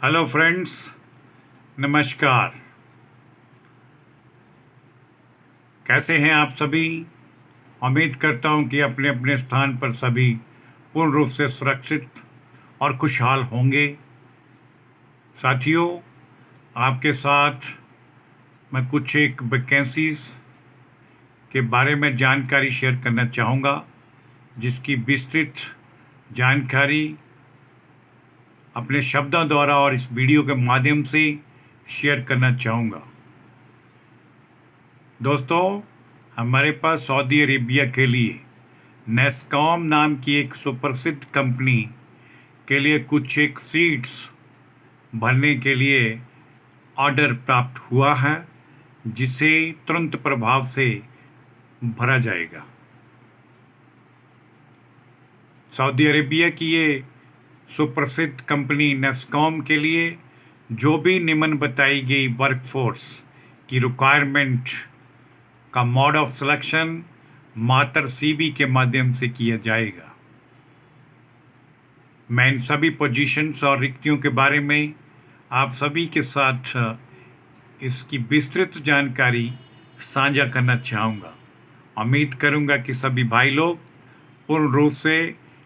Hello friends, नमस्कार। कैसे हैं आप सभी? उम्मीद करता हूं कि अपने अपने स्थान पर सभी पूर्ण रूप से सुरक्षित और खुशहाल होंगे। साथियों, आपके साथ मैं कुछ एक वैकेंसीज के बारे में जानकारी शेयर करना चाहूँगा, जिसकी विस्तृत जानकारी अपने शब्दों द्वारा और इस वीडियो के माध्यम से शेयर करना चाहूँगा। दोस्तों, हमारे पास सऊदी अरेबिया के लिए नेस्कॉम नाम की एक सुप्रसिद्ध कंपनी के लिए कुछ एक सीट्स भरने के लिए ऑर्डर प्राप्त हुआ है, जिसे तुरंत प्रभाव से भरा जाएगा। सऊदी अरेबिया की ये सुप्रसिद्ध कंपनी नेस्कॉम के लिए जो भी निम्न बताई गई वर्कफोर्स की रिक्वायरमेंट का मोड ऑफ सिलेक्शन मात्र सीवी के माध्यम से किया जाएगा। मैं इन सभी पोजीशंस और रिक्तियों के बारे में आप सभी के साथ इसकी विस्तृत जानकारी साझा करना चाहूँगा। उम्मीद करूँगा कि सभी भाई लोग पूर्ण रूप से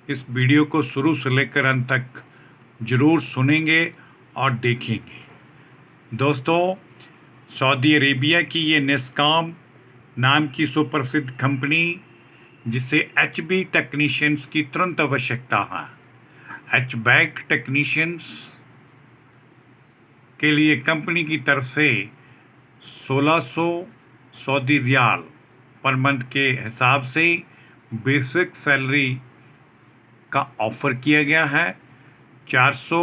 इस वीडियो को शुरू से लेकर अंत तक जरूर सुनेंगे और देखेंगे। दोस्तों, सऊदी अरेबिया की ये नेस्कॉम नाम की सुप्रसिद्ध कंपनी, जिसे एचबी टेक्नीशियंस की तुरंत आवश्यकता है, एचबैक टेक्नीशियंस के लिए कंपनी की तरफ से 1600 सऊदी रियाल पर मंथ के हिसाब से बेसिक सैलरी का ऑफर किया गया है। 400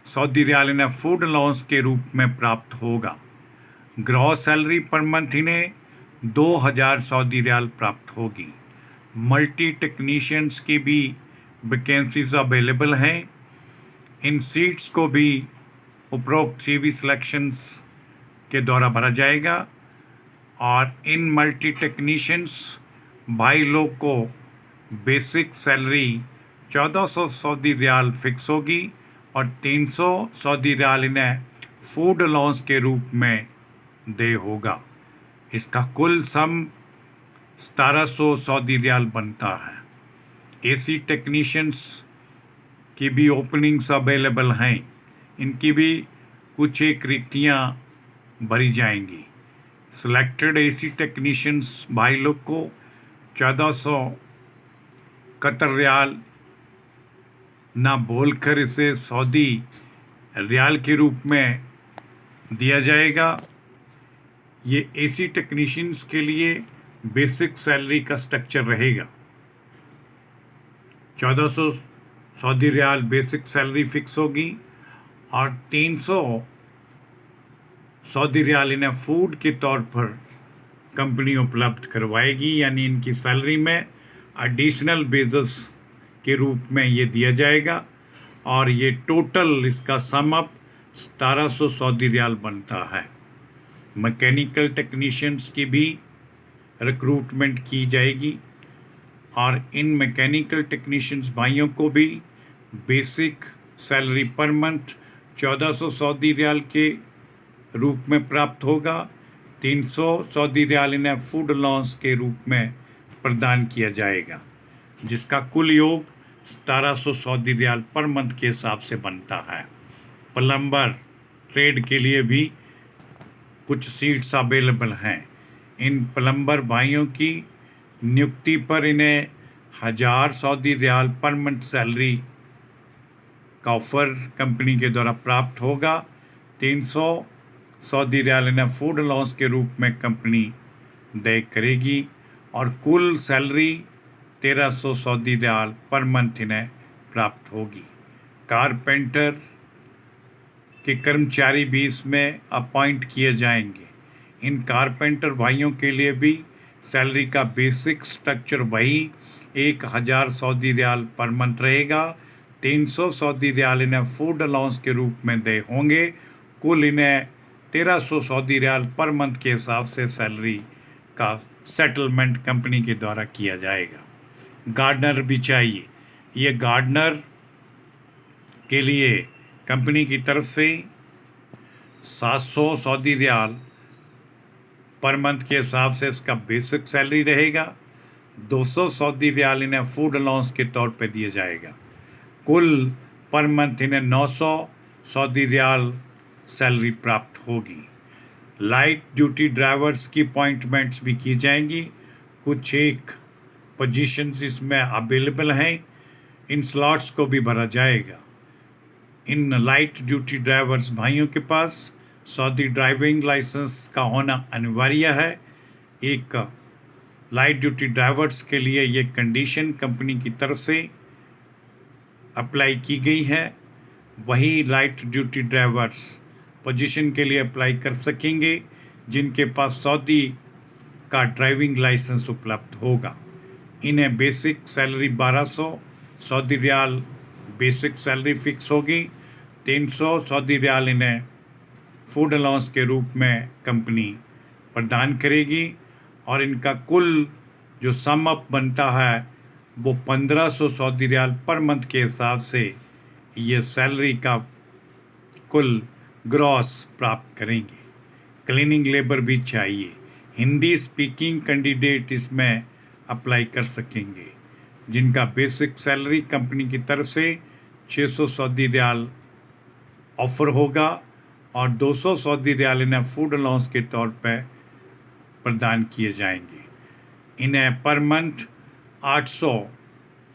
सऊदी रियाल इन्हें फूड अलाउंस के रूप में प्राप्त होगा। ग्रॉस सैलरी पर मंथ इन्हें 2000 सऊदी रियाल प्राप्त होगी। मल्टी टेक्नीशियंस की भी वैकेंसीज अवेलेबल हैं। इन सीट्स को भी उपरोक्त सीवी सिलेक्शंस के द्वारा भरा जाएगा और इन मल्टी टेक्नीशियंस भाई लोग को basic salary 1400 Saudi riyal fix होगी और 300 सऊदी रियाल इन्हें फूड अलाउंस के रूप में दे होगा। इसका कुल सम 1700 सऊदी रियाल बनता है। एसी टेक्नीशियंस की भी ओपनिंग्स अवेलेबल हैं। इनकी भी कुछ एक रिक्तियाँ भरी जाएंगी। सिलेक्टेड एसी टेक्नीशियंस भाई लोग को 1400 कतर रियाल ना बोलकर इसे सऊदी रियाल के रूप में दिया जाएगा। ये एसी टेक्नीशियंस के लिए बेसिक सैलरी का स्ट्रक्चर रहेगा। 1400 Saudi riyal basic salary fix होगी और 300 सऊदी रियाल इन्हें फूड के तौर पर कंपनी उपलब्ध करवाएगी, यानी इनकी सैलरी में एडिशनल बेसिस के रूप में ये दिया जाएगा और ये टोटल इसका सम अप 1700 सऊदी रियाल बनता है। मैकेनिकल टेक्नीशियंस की भी रिक्रूटमेंट की जाएगी और इन मैकेनिकल टेक्नीशियंस भाइयों को भी basic salary per month 1400 Saudi riyal के रूप में प्राप्त होगा। 300 सऊदी रियाल इन्हें फूड अलाउंस के रूप में प्रदान किया जाएगा, जिसका कुल योग 1700 सऊदी रियाल पर मंथ के हिसाब से बनता है। प्लम्बर ट्रेड के लिए भी कुछ सीट्स अवेलेबल हैं। इन प्लम्बर भाइयों की नियुक्ति पर इन्हें 1000 Saudi riyal per month salary का ऑफर कंपनी के द्वारा प्राप्त होगा। 300 सऊदी रियाल इन्हें फूड अलाउंस के रूप में कंपनी दे करेगी और कुल salary 1300 Saudi riyal per month इन्हें प्राप्त होगी। कारपेंटर के कर्मचारी भी इसमें अपॉइंट किए जाएंगे। इन कारपेंटर भाइयों के लिए भी सैलरी का बेसिक स्ट्रक्चर वही 1000 सऊदी रियाल पर मंथ रहेगा। 300 सऊदी रियाल इन्हें फूड अलाउंस के रूप में दे होंगे। कुल इन्हें 1300 सऊदी रियाल पर मंथ के हिसाब से सैलरी का सेटलमेंट कंपनी के द्वारा किया जाएगा। गार्डनर भी चाहिए। ये गार्डनर के लिए कंपनी की तरफ से 700 सऊदी रियाल पर मंथ के हिसाब से इसका बेसिक सैलरी रहेगा। 200 सऊदी रियाल इन्हें फूड अलाउंस के तौर पे दिया जाएगा। कुल पर मंथ इन्हें 900 सऊदी रियाल सैलरी प्राप्त होगी। लाइट ड्यूटी ड्राइवर्स की अपॉइंटमेंट्स भी की जाएंगी। कुछ एक पोजीशंस इसमें अवेलेबल हैं, इन स्लॉट्स को भी भरा जाएगा। इन लाइट ड्यूटी ड्राइवर्स भाइयों के पास सऊदी ड्राइविंग लाइसेंस का होना अनिवार्य है। एक लाइट ड्यूटी ड्राइवर्स के लिए ये कंडीशन कंपनी की तरफ से अप्लाई की गई है। वही लाइट ड्यूटी ड्राइवर्स पोजीशन के लिए अप्लाई कर सकेंगे जिनके पास सऊदी का ड्राइविंग लाइसेंस उपलब्ध होगा। इन्हें basic salary 1200 Saudi riyal basic salary fix होगी। 300 सऊदी रियाल इन्हें फूड अलाउंस के रूप में कंपनी प्रदान करेगी और इनका कुल जो सम अप बनता है वो 1500 सऊदी रियाल पर मंथ के हिसाब से ये सैलरी का कुल ग्रॉस प्राप्त करेंगे। क्लीनिंग लेबर भी चाहिए। हिंदी स्पीकिंग कैंडिडेट इसमें अप्लाई कर सकेंगे जिनका बेसिक सैलरी कंपनी की तरफ से 600 सऊदी रियाल ऑफर होगा और 200 सऊदी रियाल इन्हें फूड अलाउंस के तौर पर प्रदान किए जाएंगे। इन्हें per month 800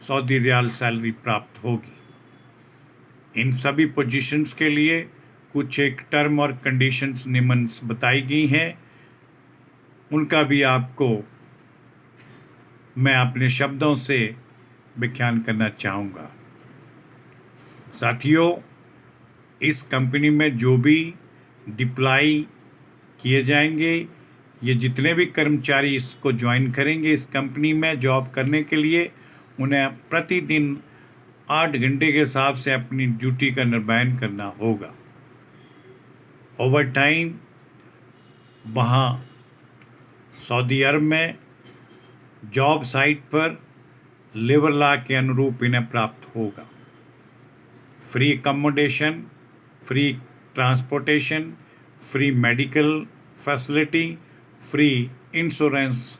Saudi riyal salary प्राप्त होगी। इन सभी पोजीशंस के लिए कुछ एक टर्म और कंडीशंस निम्न बताई गई हैं, उनका भी आपको मैं अपने शब्दों से व्याख्यान करना चाहूँगा। साथियों, इस कंपनी में जो भी डिप्लाई किए जाएंगे, ये जितने भी कर्मचारी इसको ज्वाइन करेंगे इस कंपनी में जॉब करने के लिए, उन्हें प्रतिदिन 8 घंटे के हिसाब से अपनी ड्यूटी का निर्वहन करना होगा। ओवर टाइम वहाँ सऊदी अरब में जॉब साइट पर लेबर लॉ के अनुरूप इन्हें प्राप्त होगा। Free accommodation, free transportation, free medical facility, free insurance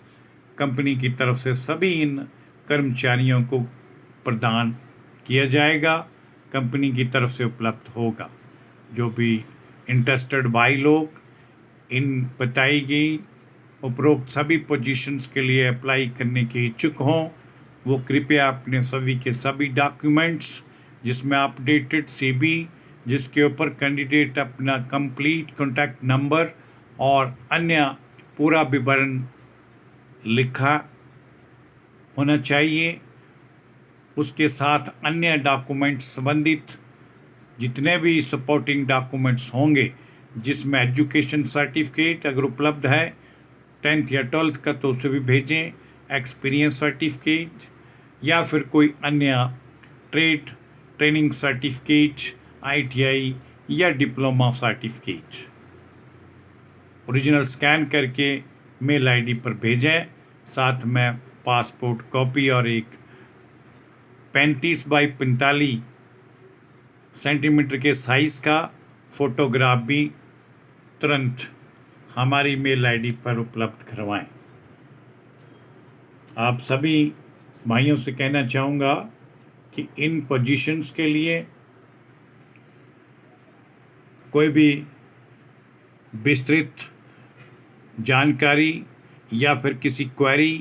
company की तरफ से सभी इन कर्मचारियों को प्रदान किया जाएगा, कंपनी की तरफ से उपलब्ध होगा। जो भी इंटरेस्टेड भाई लोग इन बताई गई उपरोक्त सभी पोजीशंस के लिए अप्लाई करने के इच्छुक हों, वो कृपया अपने सभी के सभी डॉक्यूमेंट्स जिसमें अपडेटेड सीवी, जिसके ऊपर कैंडिडेट अपना कंप्लीट कॉन्टैक्ट नंबर और अन्य पूरा विवरण लिखा होना चाहिए, उसके साथ अन्य डॉक्यूमेंट्स संबंधित जितने भी सपोर्टिंग डॉक्यूमेंट्स होंगे, जिसमें एजुकेशन सर्टिफिकेट अगर उपलब्ध है 10th या 12th का तो उसे भी भेजें, एक्सपीरियंस सर्टिफिकेट या फिर कोई अन्य ट्रेनिंग सर्टिफिकेट, ITI या डिप्लोमा सर्टिफिकेट ओरिजिनल स्कैन करके मेल ID पर भेजें। साथ में पासपोर्ट कॉपी और एक 35 बाई 45 सेंटीमीटर के साइज़ का फोटोग्राफ भी तुरंत हमारी मेल ID पर उपलब्ध करवाएं। आप सभी भाइयों से कहना चाहूँगा कि इन पोजीशंस के लिए कोई भी विस्तृत जानकारी या फिर किसी क्वेरी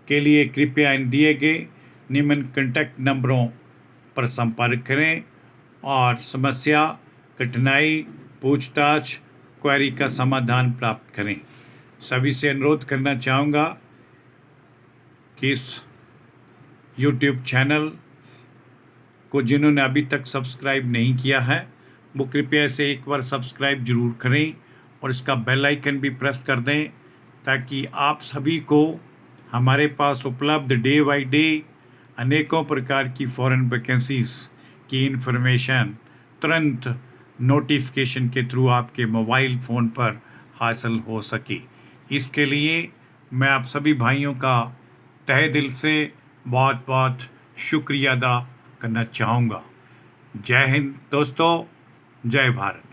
के लिए कृपया इन दिए गए निम्न कॉन्टैक्ट नंबरों पर संपर्क करें और समस्या, कठिनाई, पूछताछ, क्वेरी का समाधान प्राप्त करें। सभी से अनुरोध करना चाहूँगा कि इस YouTube चैनल को जिन्होंने अभी तक सब्सक्राइब नहीं किया है वो कृपया इसे एक बार सब्सक्राइब ज़रूर करें और इसका बेल आइकन भी प्रेस कर दें ताकि आप सभी को हमारे पास उपलब्ध डे बाय डे अनेकों प्रकार की फॉरेन वैकेंसीज़ की इन्फॉर्मेशन तुरंत नोटिफिकेशन के थ्रू आपके मोबाइल फ़ोन पर हासिल हो सके। इसके लिए मैं आप सभी भाइयों का तहे दिल से बहुत बहुत शुक्रिया अदा करना चाहूँगा। जय हिंद दोस्तों, जय भारत।